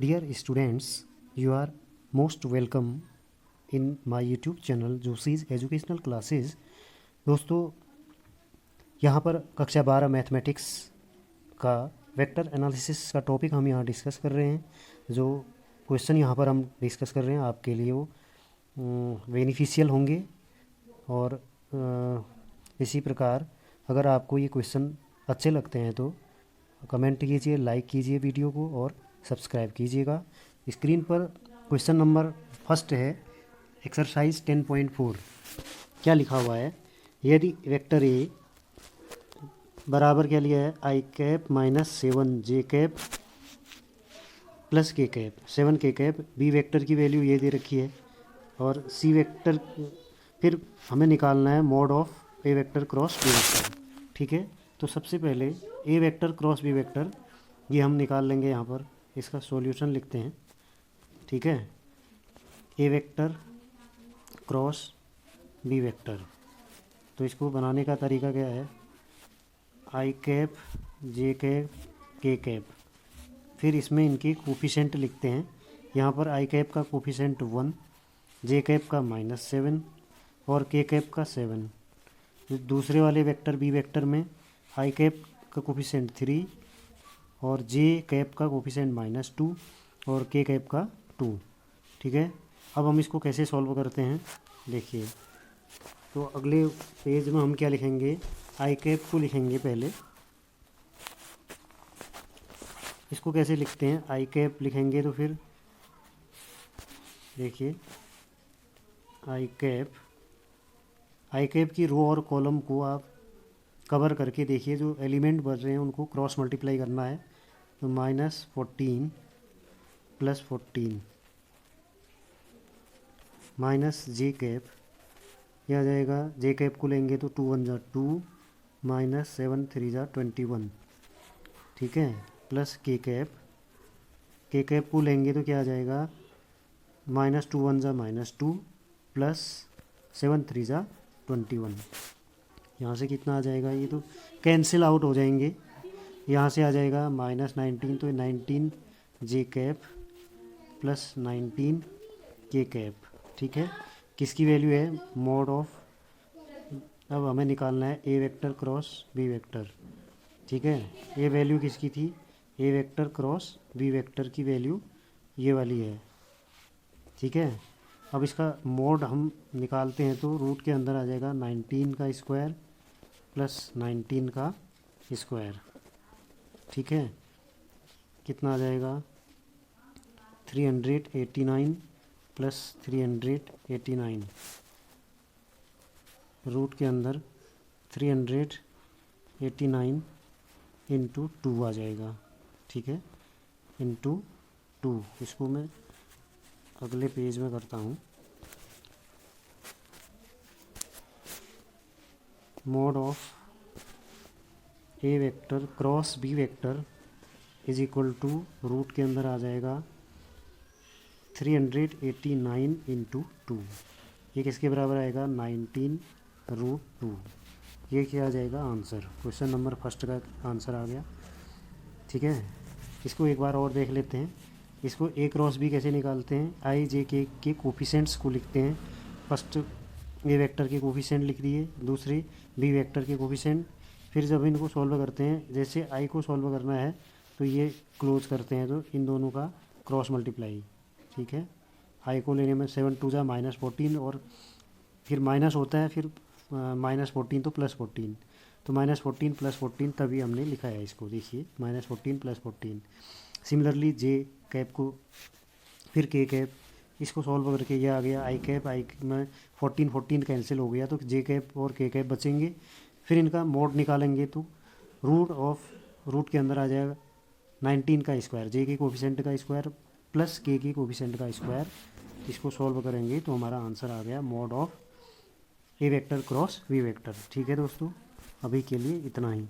Dear students, you are most welcome in my YouTube channel Joshi's educational classes. दोस्तों, यहाँ पर कक्षा 12 मैथमेटिक्स का वेक्टर एनालिसिस का टॉपिक हम यहाँ डिस्कस कर रहे हैं। जो क्वेश्चन यहाँ पर हम डिस्कस कर रहे हैं आपके लिए वो बेनिफिशियल होंगे। और इसी प्रकार अगर आपको ये क्वेश्चन अच्छे लगते हैं तो कमेंट कीजिए, लाइक कीजिए वीडियो को और सब्सक्राइब कीजिएगा। स्क्रीन पर क्वेश्चन नंबर फर्स्ट है, एक्सरसाइज 10.4। क्या लिखा हुआ है? यदि वेक्टर ए बराबर क्या लिया है, आई कैप माइनस 7 कैप प्लस के कैप 7 कैप, बी वेक्टर की वैल्यू ये दे रखी है और सी वेक्टर फिर हमें निकालना है mod of A vector cross B vector. ठीक है, तो सबसे पहले A vector cross B vector ये हम निकाल लेंगे। यहाँ पर इसका सॉल्यूशन लिखते हैं। ठीक है, ए वेक्टर क्रॉस बी वेक्टर, तो इसको बनाने का तरीका क्या है, आई कैप जे कैप के कैप, फिर इसमें इनके कोफिशेंट लिखते हैं। यहाँ पर आई कैप का कोफिशेंट 1, जे कैप का -7 और के कैप का 7। दूसरे वाले वेक्टर बी वेक्टर में आई कैप का कोफिशेंट 3 और जे कैप का कोफिशेंट -2 और के कैप का 2। ठीक है, अब हम इसको कैसे सॉल्व करते हैं देखिए। तो अगले पेज में हम क्या लिखेंगे, आई कैप को लिखेंगे पहले। इसको कैसे लिखते हैं, आई कैप लिखेंगे तो फिर देखिए आई कैप की रो और कॉलम को आप कवर करके देखिए, जो एलिमेंट बच रहे हैं उनको क्रॉस मल्टीप्लाई करना है। तो -14 + 14 माइनस जे कैप, यह आ जाएगा। जे कैप को लेंगे तो 2 1 = 2 -7 3 = 21। ठीक है, प्लस के कैप को लेंगे तो क्या आ जाएगा, -2 1 = -2 प्लस 7 3 = 21। यहाँ से कितना आ जाएगा, ये तो कैंसिल आउट हो जाएंगे। यहाँ से आ जाएगा -19, तो 19 जे कैप प्लस 19 के कैप। ठीक है, किसकी वैल्यू है, मॉड ऑफ। अब हमें निकालना है ए वेक्टर क्रॉस बी वेक्टर। ठीक है, ये वैल्यू किसकी थी, ए वेक्टर क्रॉस बी वेक्टर की वैल्यू ये वाली है। ठीक है, अब इसका मॉड हम निकालते हैं तो रूट के अंदर आ जाएगा 19 का स्क्वायर प्लस 19 का स्क्वायर। ठीक है, कितना आ जाएगा, 389 प्लस 389 रूट के अंदर 389 इंटू 2 आ जाएगा। ठीक है, इंटू 2। इसको मैं अगले पेज में करता हूँ। Mod of A vector cross B vector is equal to, root के अंदर आ जाएगा 389 इंटू 2। ये किसके बराबर आएगा, 19√2। ये क्या आ जाएगा आंसर, क्वेश्चन नंबर फर्स्ट का आंसर आ गया। ठीक है, इसको एक बार और देख लेते हैं। इसको ए क्रॉस बी कैसे निकालते हैं, आई जे के कोफिशेंट्स को लिखते हैं। फर्स्ट ए वेक्टर के कोफिशेंट लिख दिए, दूसरे बी वेक्टर के कोफिशेंट। फिर जब इनको सॉल्व करते हैं, जैसे आई को सॉल्व करना है तो ये क्लोज करते हैं, तो इन दोनों का क्रॉस मल्टीप्लाई। ठीक है, आई को लेने में 7 2 = -14 और फिर माइनस होता है, फिर -14 तो +14, तो -14 + 14 तभी हमने लिखा है इसको। देखिए -14 + 14। सिमिलरली जे कैप को फिर के कैप, इसको सॉल्व करके ये आ गया आई कैप। आई में 14 14 कैंसिल हो गया, तो जे कैप और के कैप बचेंगे। फिर इनका मोड निकालेंगे तो रूट के अंदर आ जाएगा 19 का स्क्वायर, जे के कोफिशेंट का स्क्वायर प्लस के कोफिशेंट का स्क्वायर। इसको सॉल्व करेंगे तो हमारा आंसर आ गया mod of A vector cross B vector. ठीक है दोस्तों, अभी के लिए इतना ही।